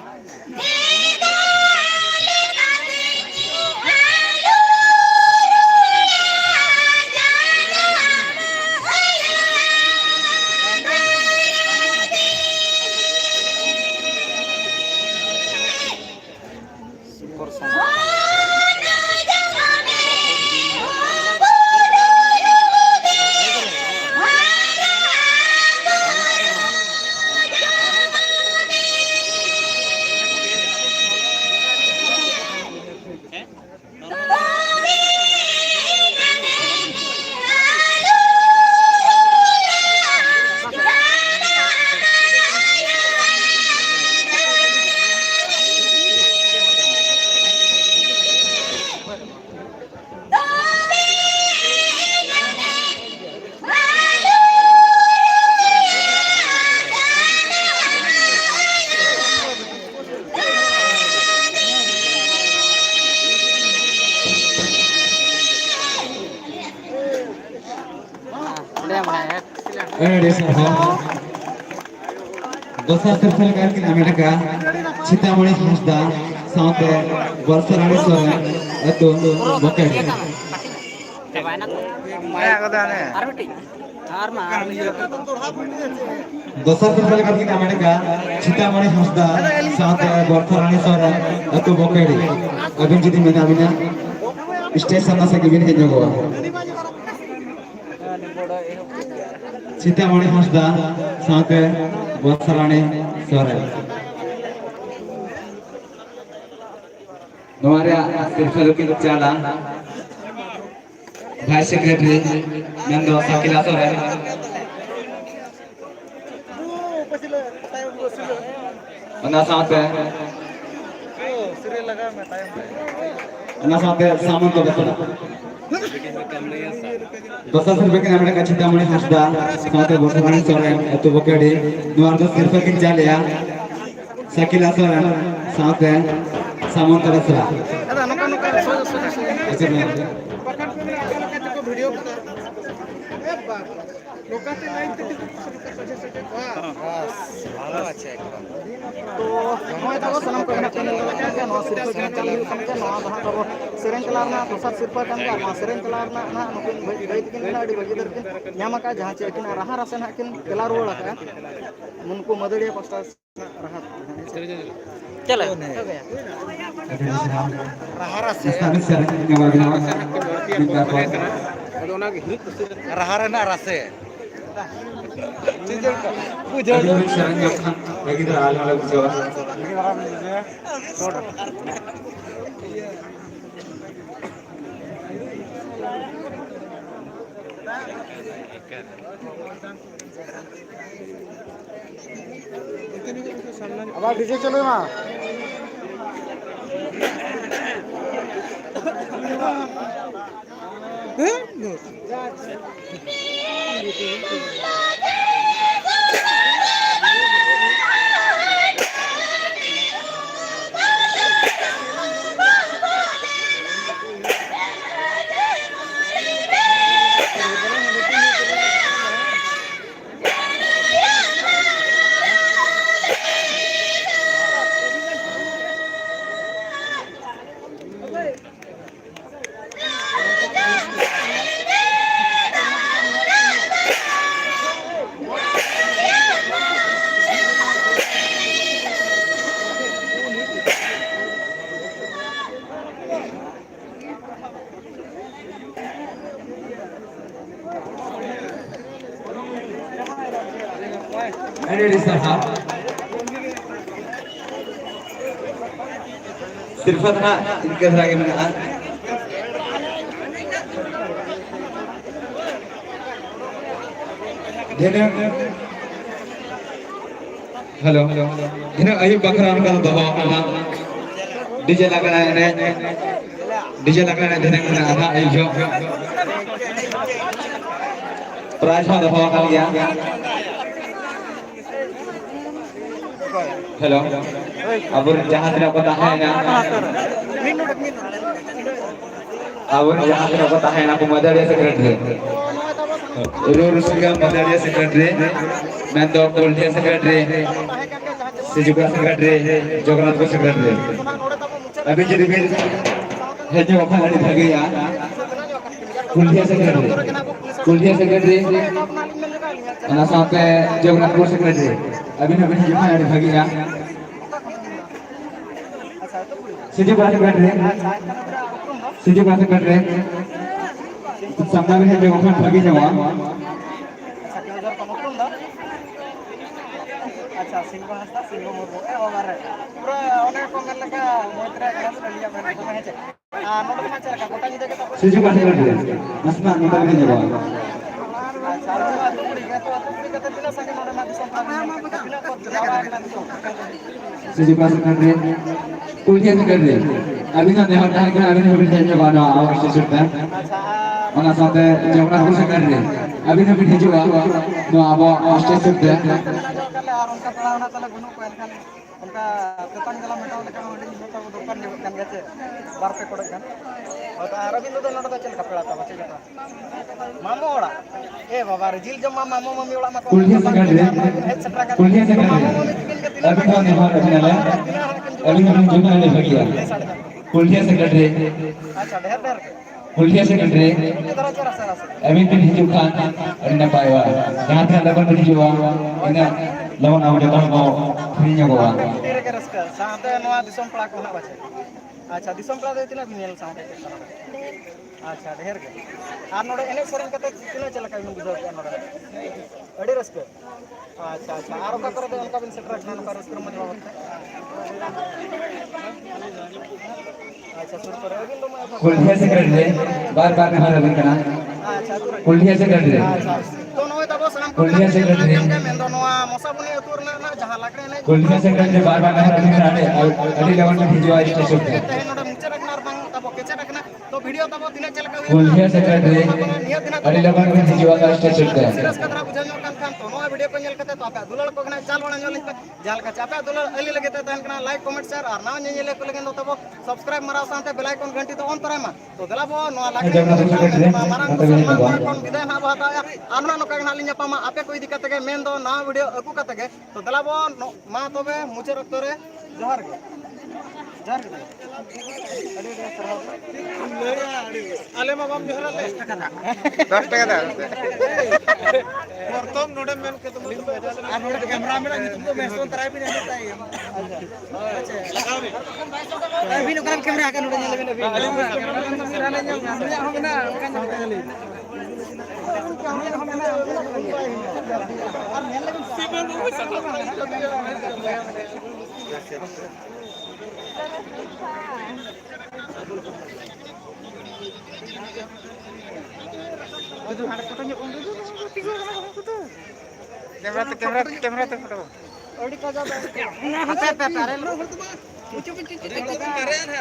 [SPEAKER 3] Ada saya. Dosa terselkan ke Amerika. Citamani Hasda. Sampai Barcelona soalnya itu bukan.
[SPEAKER 1] Mana kau dah ni?
[SPEAKER 3] Dosa terselkan ke Amerika. Citamani Hasda. Sampai Barcelona soalnya itu bukan. Abang jadi mana abangnya? Stesen nasi kibin hanya gua. Citamani Hasda. Sampai Barcelona soalnya. Nuaria sirfal ki chala Vice Secretary Nando Sakila Sore Ana saate Samant Basura Dosa sirfal ki namanya ka Citamani Hasda saate Barcelona Sore itu bokedi Nuardo sirfal ki chala Sakila Sore saate Samant Basura
[SPEAKER 2] ada nuka bahkan pemerintah video kita lokasi lain itu तो नॉय तब सलाम को गना channel लगा के नॉ सिर्फ गना चैनल को के नॉ जहां तब सेरेन कलार ना प्रसाद सिर्फ kan का नॉ सेरेन कलार ना ना नुकिन बैठ के ना अड़ी बगी दरकिन यामा का जहां चे किन रहा रसन हकिन कलार रोला का मुनको मदड़िया पस्ता रहा
[SPEAKER 5] चलो
[SPEAKER 2] रहा रसे रहा रना रसे अब डीजे चलो मां
[SPEAKER 3] अरे साहब सिर्फ ना इनके आगे में हेलो इन्हें अयुब बकरा उनका दबाव करना डीजे लगना है देने में आधा अयुब प्राइस में दबाव कर लिया हेलो अब जहाँ तेरा पता है ना अब जहाँ तेरा पता है ना को मदरिया सेक्रेटरी रूरल मदरिया सेक्रेटरी मैं तो Koldia secretary सिजुका secretary Jagannathpur secretary अभी जो रिवेल है जो अपना लड़ी भाग गया कोल्डिया सेक्रेटरी ना साथ जगन्नाथपुर सेक्रेटरी अभी जो अपना लड़ी भाग गया सिजुका सेक्रेटरी सामना में है जो अपना भाग गया
[SPEAKER 2] अच्छा सिंगो हस्ता सिंगो मुर्मू ओवर पूरा ओने को मेन लगा मोइत्रा क्लास लिया मैंने तो है नोट में चला गोटा जी देखे तो
[SPEAKER 3] सिजु का सेक्रेटरी मसना नोट में जगह
[SPEAKER 2] अच्छा तो पुड़ी का तो बिना संगे नोट में दिसम बिना को जावा ना तो
[SPEAKER 3] सिजु का सेक्रेटरी कोल्डिया सेक्रेटरी अभी ना नेहर टाइम का अभी भी चेंज करना आवश्यक है
[SPEAKER 2] अच्छा
[SPEAKER 3] ona साथे जगन्नाथपुर सेक्रेटरी अभी ना भी हिजुआ नो अब स्टेज पे
[SPEAKER 2] और उनका पढ़ाना तले गुनु को एनखान उनका तेतन गला मेटाव लेका हडी मोटा दुकान ने कान गचे बार पे कोड़ कान और अरविंद दो नोट चल का पेड़ा ता बचे जता मामो ओड़ा ए बाबा रे जिल जम्मा मामो मम्मी ओड़ा मा को
[SPEAKER 3] कोल्डिया सेक्रेटरी अभी तो नेहर अभी हम जुना ले गया कोल्डिया सेक्रेटरी
[SPEAKER 2] अच्छा ढेर
[SPEAKER 3] कोल्डिया सेक्रेटरी अभी भी हिजुआ और ना पाएगा जहाँ पे लगन भी हिजुआ इन्हें lawan awak datang mau free-nya bawa.
[SPEAKER 2] Kira kira sekarang, sampai noa disom pelaku nak baca. Acha disom pelaku itu nak binel sampai. Acha deh herga. Arnold enek sering kata kena cila kami nunggu jauh Arnold. Ada reska. Acha acha. Aroka kerja uनका bin setra kan uनका reska rumah jawab. Acha suruh per. Akin lo mau.
[SPEAKER 3] Kuliah sekretaris, bar-bar nih hari ini kena.
[SPEAKER 2] Acha suruh.
[SPEAKER 3] Kuliah sekretaris.
[SPEAKER 2] तो नोए तब सलाम
[SPEAKER 3] कुलिया secretary
[SPEAKER 2] मेंदो नोआ मोसाबुनी उतुरना ना जहां लागरे ने
[SPEAKER 3] कुलिया सेक्रेटरी बार-बार nih hari ini अड़ी लेवल में हिजुआ स्टेशन पे
[SPEAKER 2] नोडे मुचे रखना और बांग तब केचे रखना तो वीडियो तब दिन चलका
[SPEAKER 3] कुलिया सेक्रेटरी अड़ी लेवल में हिजुआ का स्टेशन पे
[SPEAKER 2] सीरियस कतरा बुझा नो kan तो नोआ वीडियो को नेल कते तो आपे दुलड़ को गना चाल वाला नेल जाल का चापे दुलड़ अली लगे तहन कना लाइक कमेंट शेयर और ना नेले को लगे तब सब्सक्राइब मरा साथे बेल आइकन घंटी तो ऑन करामा तो दलाबो नोआ लागे मारंग को विदाय ना बहता आमना no Kangana लिnya pama ape ko idi kate ge men do na video aku kate ge to dalabo ma tobe muche rakto re johar ge ale ma bam johar le
[SPEAKER 1] 10 টাকা দাও
[SPEAKER 2] प्रथम नोडे मेन के तुम आ नोडे कैमरा में नहीं तुमको महसूस तराई भी नहीं देता है अच्छा अभी नो कैमरा का नोडे ले अभी कैमरा नहीं हम ना
[SPEAKER 1] कैमरा तो फोटो
[SPEAKER 2] ओडी का जा पे अरे लो मुझे भी करे है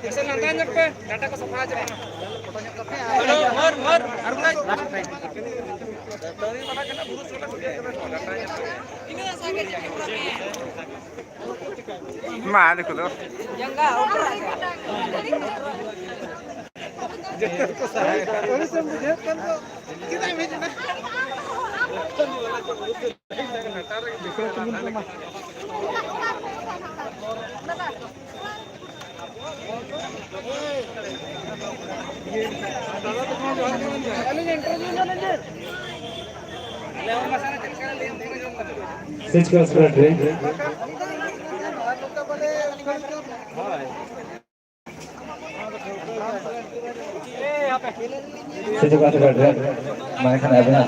[SPEAKER 2] ऐसे नंदा पे डाटा को सफा जा हेलो मर अरुण तोरी पता केना बुरु सोला इने सागे
[SPEAKER 1] मां देखो तो
[SPEAKER 5] जंगा ऊपर
[SPEAKER 2] जकर को सहाय थोड़ी से मुझे कर दो किधर भेजना
[SPEAKER 3] Stage का सेक्रेटरी से जगह से बैठ रहे मैं खाना है बना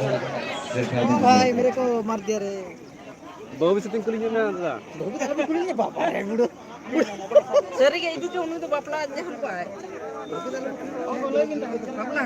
[SPEAKER 2] भाई मेरे को मार दिया रे
[SPEAKER 4] Bawa bisa tinggal ni mana?
[SPEAKER 2] बहू को ताला कुली बाबा रे बुडो
[SPEAKER 5] Seri kayak itu cuma itu bapak aja kan pak.
[SPEAKER 2] बहू को ताला बापला